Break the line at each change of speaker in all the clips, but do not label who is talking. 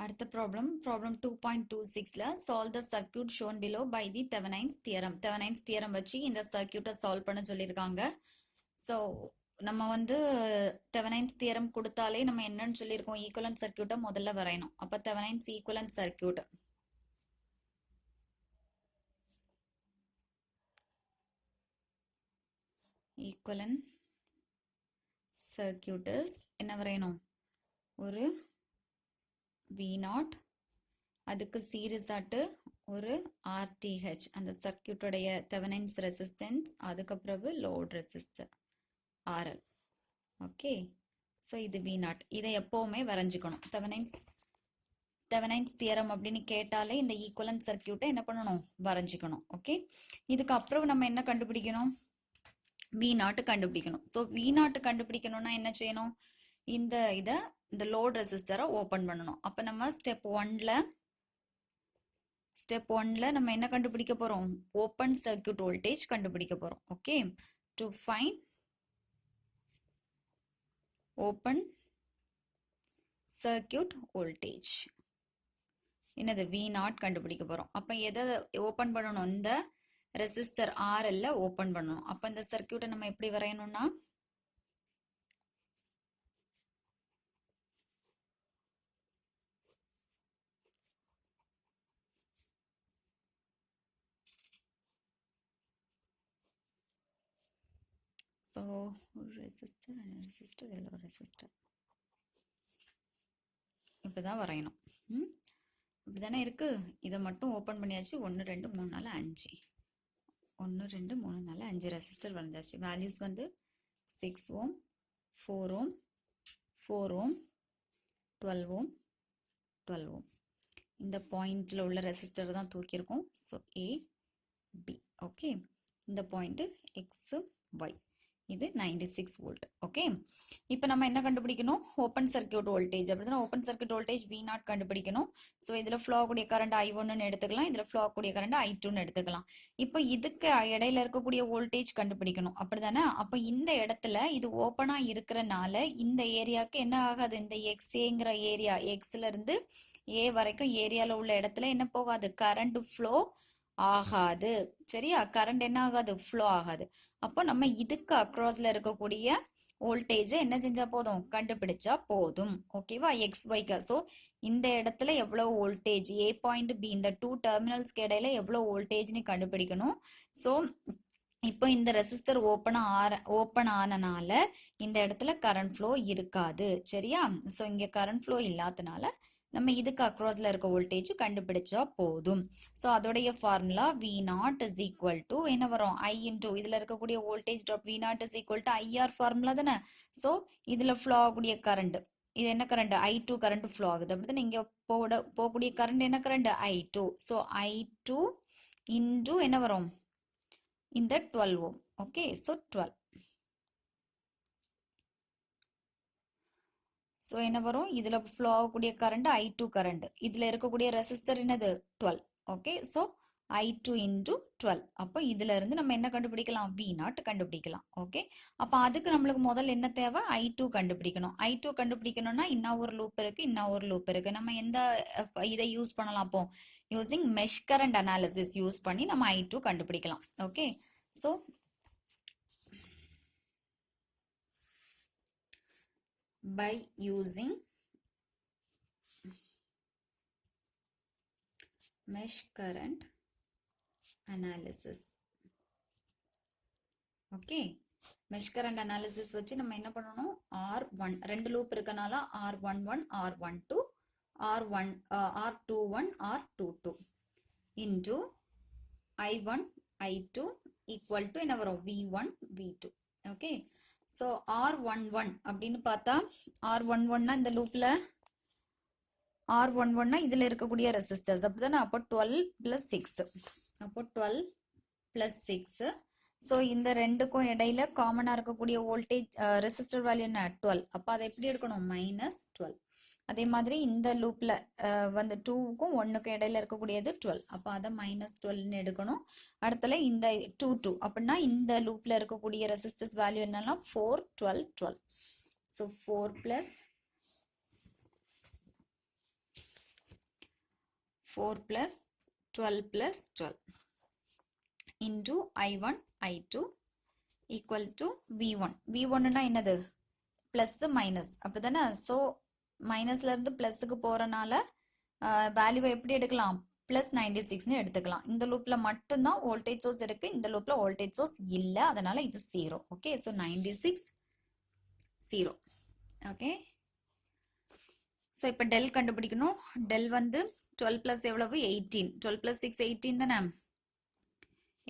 அடுத்த problem 2.26ல solve the circuit shown below by the Thevenin's theorem வச்சு இந்த சர்க்கியூட்டை solve பண்ண சொல்லியிருக்காங்க. ஸோ நம்ம வந்து Thevenin's theorem கொடுத்தாலே நம்ம என்னன்னு சொல்லியிருக்கோம், ஈக்குவலன்ட் சர்க்கியூட்டை முதல்ல வரையணும். அப்போ Thevenin's ஈக்குவலன்ட் சர்க்கியூட் என்ன வரையணும், ஒரு V0 அதுக்கு சீரிஸ் ஆட்டு ஒரு RTH அந்த சர்க்கியூட்டோடைய தெவெனின்ஸ் ரெசிஸ்டன்ஸ், அதுக்கப்புறம் load resistor RL. Okay, so இது V0. இதை எப்போவுமே வரைஞ்சிக்கணும். தெவெனின்ஸ் தியரம் அப்படின்னு கேட்டாலே இந்த ஈக்குவலன்ட் சர்க்கியூட்டை என்ன பண்ணணும், வரைஞ்சிக்கணும். ஓகே, இதுக்கப்புறம் நம்ம என்ன கண்டுபிடிக்கணும், V0 கண்டுபிடிக்கணும். ஸோ V0 கண்டுபிடிக்கணும்னா என்ன செய்யணும், இந்த லோட் ரெசிஸ்டரை ஓப்பன் பண்ணணும். அப்போ நம்ம ஸ்டெப் ஒன்ல நம்ம என்ன கண்டுபிடிக்க போறோம், ஓப்பன் சர்க்கியூட் வோல்டேஜ் கண்டுபிடிக்க போறோம். Okay, to find open circuit voltage என்னது V0 கண்டுபிடிக்க போறோம். அப்ப எதை ஓப்பன் பண்ணணும், இந்த ரெசிஸ்டர் RL ஓப்பன் பண்ணணும். அப்ப இந்த சர்க்கியூட்டை நம்ம எப்படி வரையணும்னா, ஸோ ரெசிஸ்டர் இப்படிதான் வரையணும். இப்படிதானே இருக்கு. இதை மட்டும் ஓப்பன் பண்ணியாச்சு. 1 2 3 4 5 1 2 3 4 5 ரெசிஸ்டர் வரைஞ்சாச்சு. வேல்யூஸ் வந்து 6 ohm 4 ohm 4 ohm 12 ohm 12 ohm. இந்த பாயிண்ட்ல உள்ள ரெசிஸ்டர் தான் தூக்கியிருக்கோம். So A B. ஓகே, இந்த பாயிண்ட் X Y, இது 96 வோல்ட். ஓகே, இப்போ நம்ம என்ன கண்டுபிடிக்கணும், ஓப்பன் சர்க்கியூட் வோல்டேஜ். அப்படின்னா ஓப்பன் சர்க்கியூட் வோல்டேஜ் V0 கண்டுபிடிக்கணும். ஸோ இதில் ஃப்ளோ கூடிய கரண்ட் I1ன்னு எடுத்துக்கலாம், இதில் ஃப்ளோ கூடிய கரண்ட் I2ன்னு எடுத்துக்கலாம். இப்போ இதுக்கு இடையில இருக்கக்கூடிய வோல்டேஜ் கண்டுபிடிக்கணும். அப்படிதானே. அப்போ இந்த இடத்துல இது ஓப்பனாக இருக்கிறனால இந்த ஏரியாவுக்கு என்ன ஆகாது, இந்த XAங்கிற ஏரியா, Xல இருந்து A வரைக்கும் ஏரியாவில் உள்ள இடத்துல என்ன போகாது, கரண்ட் ஃப்ளோ ஆகாது. சரியா, கரண்ட் என்ன ஆகாது, ஃப்ளோ ஆகாது. அப்போ நம்ம இதுக்கு அக்ராஸ்ல இருக்கக்கூடிய வோல்டேஜ் என்ன செஞ்சா போதும், கண்டுபிடிச்சா போதும். ஓகேவா, XYக்கு. ஸோ இந்த இடத்துல எவ்வளவு வோல்டேஜ், A பாயிண்ட் B, இந்த 2 டெர்மினல்ஸ்க்கு இடையில எவ்வளவு வோல்டேஜ்னு கண்டுபிடிக்கணும். ஸோ இப்போ இந்த ரெசிஸ்டர் ஓப்பன் ஆனனால இந்த இடத்துல கரண்ட் ஃப்ளோ இருக்காது. சரியா, ஸோ இங்க கரண்ட் ஃப்ளோ இல்லாதனால நம்ம இதுக்கு அக்ராஸ்ல இருக்க வோல்டேஜ் கண்டுபிடிச்சா போதும். ஸோ அதோடைய formula V0 is equal to என்ன வரும், I இன்டூ இதுல இருக்கக்கூடிய voltage drop V0 is equal to IR formula தானே. ஸோ இதுல ஃப்ளோ ஆகக்கூடிய கரண்ட், இது என்ன கரண்ட், I2 கரண்ட் ஃப்ளோ ஆகுது. அப்படிதான் இங்க போகக்கூடிய கரண்ட் என்ன current, I2. So I2 into என்ன வரும், இந்த 12 ohm. Okay, so 12. ஸோ என்ன வரும், இதுல ஃப்ளோ ஆகக்கூடிய கரண்ட் I2 கரண்ட், இதுல இருக்கக்கூடிய ரெசிஸ்டர் என்னது 12. Okay, so I2 into 12. அப்போ இதுல இருந்து நம்ம என்ன கண்டுபிடிக்கலாம், V0 கண்டுபிடிக்கலாம். ஓகே, அப்போ அதுக்கு நம்மளுக்கு முதல்ல என்ன தேவை, I2 கண்டுபிடிக்கணும். I2 கண்டுபிடிக்கணும்னா இன்னும் ஒரு லூப் இருக்கு. நம்ம எந்த இதை யூஸ் பண்ணலாம், அப்போ using mesh current analysis use பண்ணி நம்ம I2 கண்டுபிடிக்கலாம். Okay, so by using mesh current analysis. Okay, mesh current analysis வச்சு நம்ம என்ன பண்ணணும், R1 ரெண்டு லூப் இருக்கனால R11 R12 R21 R22 into I1 I2 equal to என்ன வரும், V1 V2. Okay, so R11 அப்படின்னு பார்த்தா, R11 இந்த லூப்ல R11 இதுல இருக்கக்கூடிய ரெசிஸ்டர்ஸ் அப்படிதானே. அப்போ 12 + 6, அப்போ 12 + 6. ஸோ இந்த ரெண்டுக்கும் இடையில காமனா இருக்கக்கூடிய வோல்டேஜ் ரெசிஸ்டர் வேல்யூ என்ன, 12. அப்போ அதை எப்படி எடுக்கணும், -12. அதே மாதிரி இந்த லூப்ல வந்து 2க்கும் 1க்கும் இடையில இருக்கக்கூடியது 12. அப்போ அதை -12ன்னு எடுக்கணும். அடுத்தல இந்த 2 2 அப்படின்னா இந்த லூப்ல இருக்கக்கூடிய ரெசிஸ்டர்ஸ் வேல்யூ என்னன்னா 4 12 12. So 4 + 4 plus 12 plus 12 into I1 I2 equal to V1. V1 னா என்னது? plus minus அப்படிதானே? so மைனஸ்ல இருந்து பிளஸ்க்கு போறனால வேல்யூவை எப்படி எடுக்கலாம்? பிளஸ் 96 எடுத்துக்கலாம். இந்த லூப்ல மட்டும்தான் வோல்டேஜ் சோர்ஸ் இருக்கு, இந்த லூப்ல வோல்டேஜ் சோர்ஸ் இல்ல, அதனால இது 0. Okay, so 96 0. ஓகே, so இப்போ டெல் கண்டுபிடிக்கணும். டெல் வந்து 12 plus எவ்வளவு? 18. 12 plus 6 18 தானே?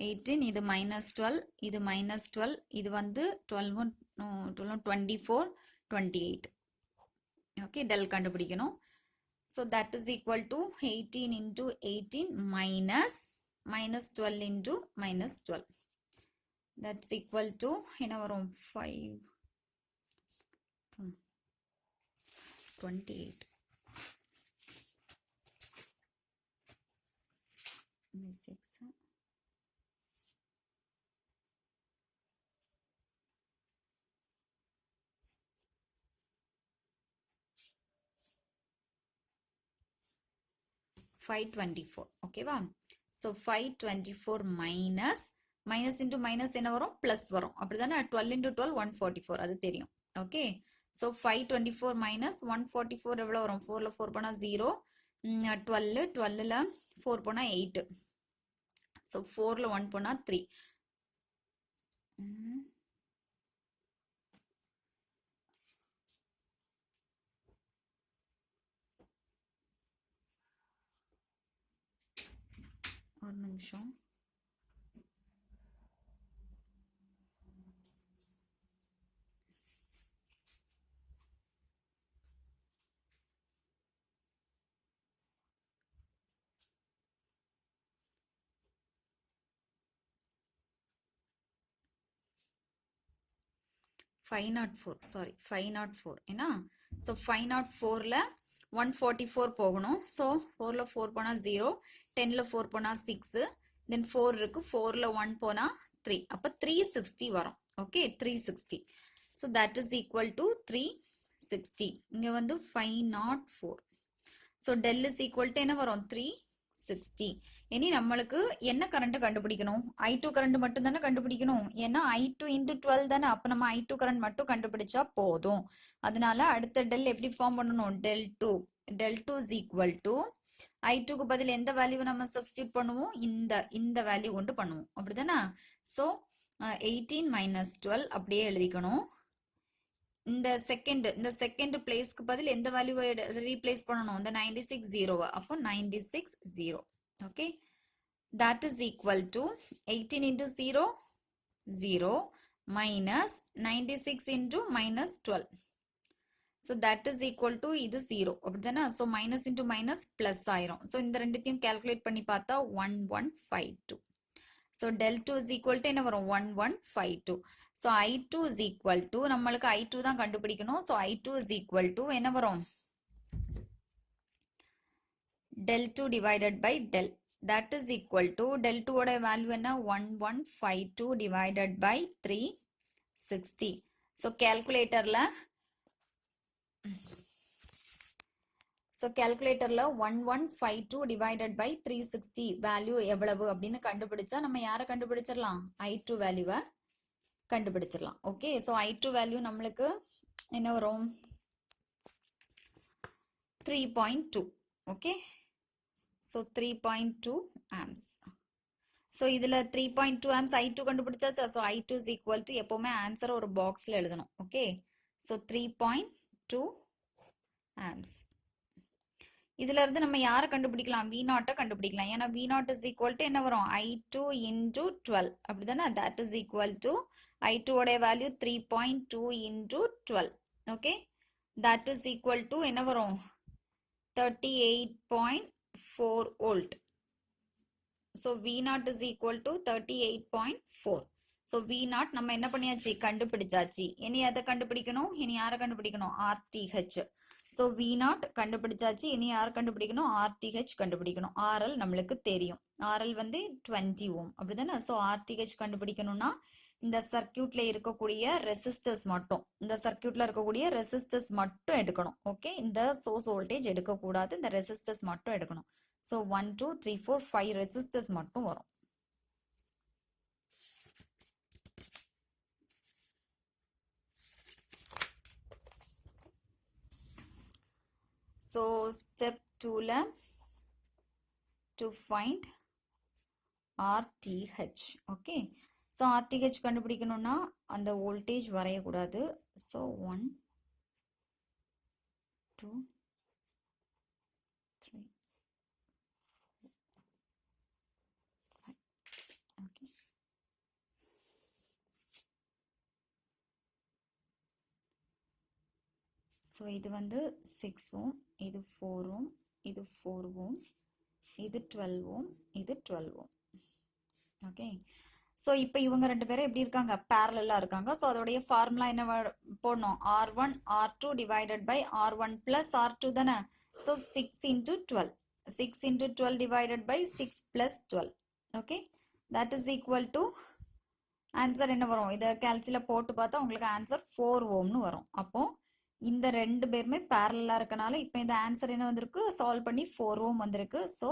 18, இது minus 12, இது minus 12, இது வந்து 12 24 28. ஓகே, டெல் கண்டுபிடிக்கணும். so that is equal to 18 into 18 minus 12 into minus 12. that's equal to என்ன வரும்? 5 28. 6 524. ஓகேவா? so 524 minus into minus என்ன வரும்? plus வரும். அப்படிதானே? 12 into 12 144, அது தெரியும். ஓகே, so 524 minus 144 எவ்வளவு வரும்? 4ல 4 போனா 0, 12, 12ல 4 போனா 8, so 4ல 1 போனா 3. ஒரு நிமிஷம். ஃபைவ் நாட் ஃபோர், சாரி 504 ஏன்னா, ஸோ 504ல 144 போகணும். ஸோ 4ல 4 போனா 0, 10ல 4 போனா 6, தென் 4 இருக்கு, 4ல 1 போனா 3, அப்போ 360 வரும். Okay, 360. So that is equal to 360. இங்கே வந்து 504. So tell is equal to என்ன வரும்? 360. இனி நம்மளுக்கு என்ன கரண்ட் கண்டுபிடிக்கணும்? I2 கரண்ட் மட்டும் தானே கண்டுபிடிக்கணும், ஏன்னா I2 into 12 தானே. அப்போ நம்ம I2 கரண்ட் மட்டும் கண்டுபிடிச்சா போதும். அதனால அடுத்த டெல் எப்படி ஃபார்ம் பண்ணணும்? del 2. del 2 is equal to I2க்கு பதில் எந்த வேல்யூ நம்ம சப்ஸ்டியூட் பண்ணுவோம்? இந்த வேல்யூ கொண்டு பண்ணுவோம், அப்படிதானே? ஸோ 18 minus 12 அப்படியே எழுதிக்கணும். இந்த செகண்ட் பிளேஸ்க்கு பதில் எந்த வேல்யூவை ரீப்ளேஸ் பண்ணணும்? இந்த 96 0. அப்போ 96 0. Okay, that is equal to 18 into 0 0 minus 96 into minus 12. so that is equal to இது 0, அப்படிதானே? so minus into minus plus ஆயிரும். so இந்த ரெண்டுத்தையும் calculate பண்ணி பார்த்தா 1152. so del 2 is equal to என்ன வரும்? 1152. so I2 is equal to, நம்மளுக்கு I2 தான் கண்டுபிடிக்கணும். so I2 is equal to என்ன வரும்? del 2 divided by del, that is equal to del 2 ஓட வேல்யூ என்ன? 1152 divided by 360. so calculatorல 1152 divided by 360 value எவ்வளவு அப்படின்னு கண்டுபிடிச்சா நம்ம யாரை கண்டுபிடிச்சிடலாம்? I2 வேல்யூவை கண்டுபிடிச்சிடலாம். ஓகே, so I2 வேல்யூ நம்மளுக்கு என்ன வரும்? 3.2. Okay, so 3.2 amps. so இதுல 3.2 amps I2 கண்டுபிடிச்சாச்சா? so I2 is equal to, எப்பவுமே ஆன்சர் ஒரு பாக்ஸ்ல எழுதணும். Okay, so 3.2 amps. இதுல இருந்து நம்ம யாரை கண்டுபிடிக்கலாம்? V0 கண்டுபிடிக்கலாம். ஏன்னா V0 is equal to என்ன வரும்? I2 into 12, அப்படிதானே? that is equal to I2 ஓட value 3.2 into 12. Okay, that is equal to என்ன வரும்? 38.4 volt. so V0 is equal to 38.4. so V0 நம்ம என்ன பண்ணியாச்சு? கண்டுபிடிச்சாச்சு. இனி அதை கண்டுபிடிக்கணும். இனி யாரை கண்டுபிடிக்கணும்? RTH. so V0 கண்டுபிடிச்சாச்சு. இனி யார் கண்டுபிடிக்கணும்? RTH கண்டுபிடிக்கணும். RL நம்மளுக்கு தெரியும். RL வந்து 20 ohm, அப்படிதானே? so RTH கண்டுபிடிக்கணும்னா இந்த சர்க்கியூட்ல இருக்கக்கூடிய ரெசிஸ்டர்ஸ் மட்டும் இந்த சர்க்கியூட்ல இருக்கக்கூடிய ரெசிஸ்டர்ஸ் மட்டும் எடுக்கணும். ஓகே, இந்த சோர்ஸ் வோல்டேஜ் எடுக்கக்கூடாது, இந்த ரெசிஸ்டர்ஸ் மட்டும் எடுக்கணும். ஸோ 1 2 3 4 5 ரெசிஸ்டர்ஸ் மட்டும் வரும். ஸோ ஸ்டெப் 2ல to find RTH. Okay, so RTH கண்டுபிடிக்கணும்னா அந்த வோல்டேஜ் வரையக்கூடாது. ஸோ 1 2 3 5. ஓகே, ஸோ இது வந்து 6 ஓம், இது 4 ஓம், இது 4 ஓம், இது 12 ஓம், இது 12 ஓம். ஓகே, ஸோ இப்போ இவங்க ரெண்டு பேரும் எப்படி இருக்காங்க, பேரலா இருக்காங்க. ஸோ அதோடைய ஃபார்முலா என்ன போடணும், R1 R2 divided by R1 plus R2 தானே. So 6 into 12, 6 into 12 divided by 6 plus 12. Okay, that is equal to answer என்ன வரும், இதை கேல்குலேட்டர்ல போட்டு பார்த்தா உங்களுக்கு ஆன்சர் 4 ஓம்னு வரும். அப்போ இந்த ரெண்டு பேருமே பேரலா இருக்கனால இப்போ இந்த ஆன்சர் என்ன வந்திருக்கு, சால்வ் பண்ணி 4 ஓம் வந்திருக்கு. ஸோ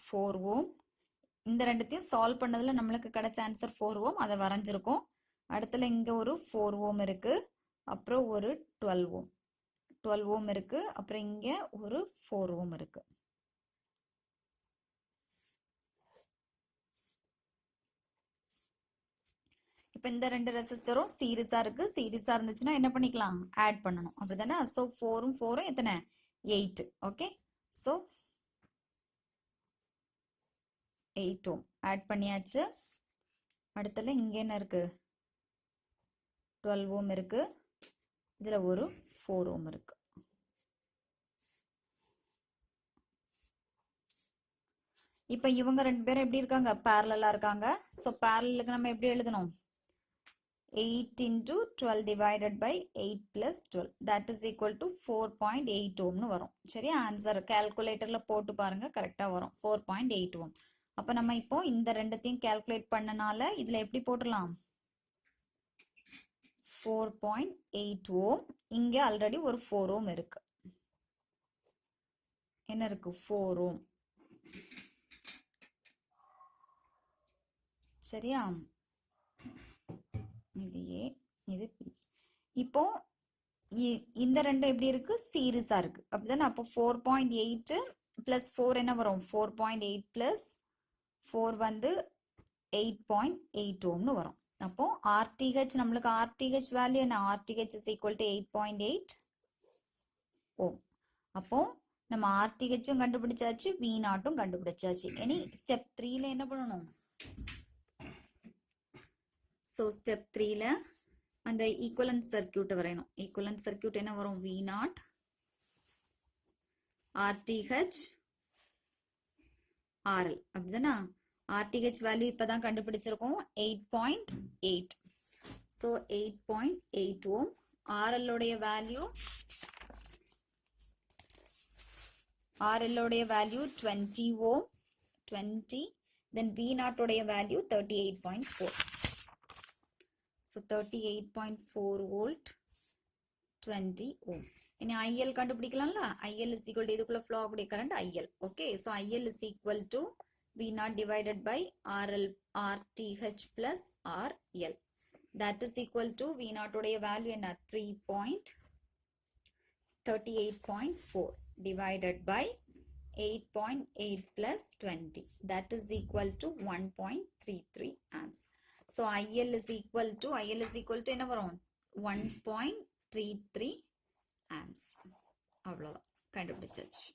4 ஓம், இந்த ரெண்டுத்தையும் சால்வ் பண்ணதுல நம்மளுக்கு கிடைச்ச ஆன்சர் 4 ஓம், அதை வரைஞ்சிருக்கோம். அடுத்துல இங்க ஒரு 4 ஓம் இருக்கு, அப்புறம் ஒரு 12 ஓம் 12 ஓம் இருக்கு, அப்புறம் இங்க ஒரு 4 ஓம் இருக்கு. இப்போ இந்த ரெண்டு ரெசிஸ்டரும் சீரிஸா இருக்கு, சீரிஸா இருந்துச்சுன்னா என்ன பண்ணிக்கலாம், ஆட் பண்ணணும், அப்படிதானே. ஸோ 4ம் 4ம் எத்தனை, 8. ஓகே, ஸோ 8 ஓம் ஆட் பண்ணியாச்சு. அடுத்தல இங்க என்ன இருக்கு, 12 ஓம் இருக்கு, இதுல ஒரு 4 ஓம் இருக்கு. இப்போ இவங்க ரெண்டு பேரும் எப்படி இருக்காங்க, பேரலா இருக்காங்க. ஸோ பேரலுக்கு நம்ம எப்படி எழுதணும், 8 into 12 divided by 8 plus 12, that is equal to 4.8 ohmனு வரும். சரி, ஆன்சர் கால்குலேட்டர்ல போட்டு பாருங்க, கரெக்டா வரும் 4.8 ohm. அப்ப நம்ம இப்போ இந்த ரெண்டுத்தையும் கால்குலேட் பண்ணனால இதுல எப்படி போட்டுடலாம், 4.8 ohm. இங்க ஆல்ரெடி ஒரு 4 ohm இருக்கு, என்ன இருக்கு, 4 ohm. சரியா, இது A, இது B. இப்போ இந்த ரெண்டு எப்படி இருக்கு, சீரிஸா இருக்கு, அப்படிதானே. அப்போ 4.8 பிளஸ் 4 என்ன வரும், 4.8 பிளஸ் 4 வந்து 8.8 ஓம்னு வரும். அப்போ RTH நம்மளுக்கு RTH வேல்யூ என்ன, RTH is equal to 8.8 ஓம். அப்போ நம்ம RTHம் கண்டுபிடிச்சாச்சு, V0ம் கண்டுபிடிச்சாச்சு. இனி ஸ்டெப் 3ல என்ன பண்ணணும், ஸோ ஸ்டெப் 3ல அந்த ஈக்குவலன்ட் சர்க்கியூட் வரையணும். ஈக்குவலன்ட் சர்க்கியூட் என்ன வரும், V0 RTH RL, அப்படிதானா. RTH வேல்யூ இப்பதான் கண்டுபிடிச்சிருக்கோம், 8.8. ஸோ 8.8 ஓம். RL உடைய வேல்யூ 20 ஓம், 20. then V0 உடைய வேல்யூ 38.4. So 38.4 volt, 20 ohm. இனி IL கண்டுபிடிக்கலாம்ல, IL is equal to இதுக்குள்ள flow ஆகக்கூடிய current IL. Okay, so IL is equal to V0 divided by RL RTH plus RL. That is equal to V0 உடைய value என்ன, 38.4 divided by 8.8 plus 20. That is equal to 1.33 amps. So IL is equal to என்ன வரும், 1.33 amps. அவ்வளவுதான், கண்டுபிடிச்சாச்சு.